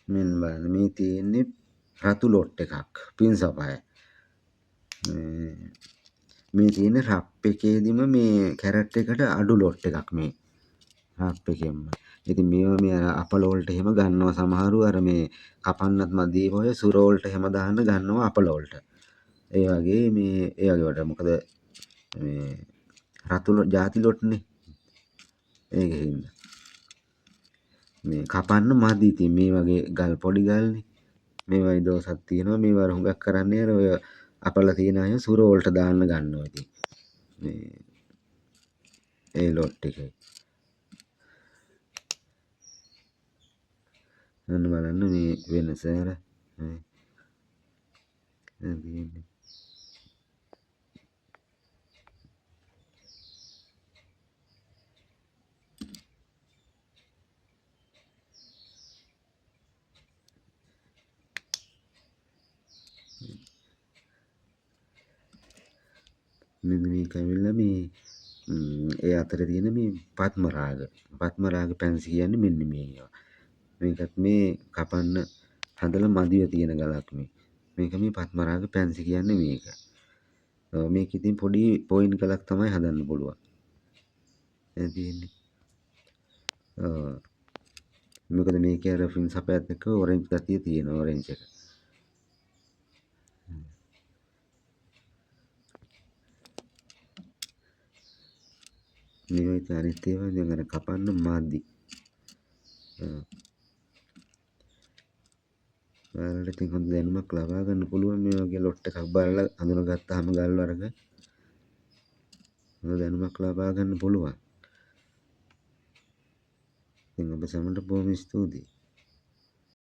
මෙන්න බලන්න මේ තියෙන්නේ රතු ලොට් එකක් පින්සපය. මේ තියෙන්නේ රප් එකේදීම මේ කැරට් එකට අඩු ලොට් එකක් මේ රප් එකෙන්ම. ඉතින් මේවා මේ අපල වලට එහෙම ගන්නවා සමහරු අර මේ කපන්නත් මදි ඔය සුර වලට එහෙම දාන්න ගන්නවා අපල වලට. ඒ වගේ මේ ඒ වගේ වට මොකද මේ රතු ಜಾති ලොට්නේ. ඒකින්ද මේ කපන්න මදි. ඉතින් මේ වගේ ගල් පොඩි ගල්නේ. මේවයි දෝසක් තියෙනවා. මේවා හුඟක් කරන්නේ අර ඔය අපල තියෙන අය සුර වලට දාන්න ගන්නවා. ඉතින් මේ ඒ ලොට් එකේ අන්න බලන්න මේ වෙනස අර තියෙන්නේ. මෙන්න මේක ඇවිල්ලා මේ ඒ අතරේ තියෙන මේ පත්ම රාග පැන්සි කියන්නේ මෙන්න මේවා. මේකත් මේ කපන්න හදලා මදිව තියෙන ගලක් මේ. මේක මේ පත්ම රාග පැන්සි කියන්නේ මේක. මේක ඉතින් පොඩි පොයින්ට් ගලක් තමයි හදන්න පුළුවන්. ඒ තියෙන්නේ. මොකද මේකේ අර ෆින් සපයත් එක්ක ඔරෙන්ජ් ගතිය තියෙනවා ඔරෙන්ජ් එක. මේවා ඉතින් අනිත් ඒවා දැන් අර කපන්න මදි. ඔයාලට ඉතින් හොඳ දැනුමක් ලබා ගන්න පුළුවන් මේ වගේ ලොට් එකක් බලලා අඳුනගත්තාම ගල් වර්ග හොඳ දැනුමක් ලබා ගන්න පුළුවන්. ඉතින් ඔබ සැමට බොහොම ස්තුතියි.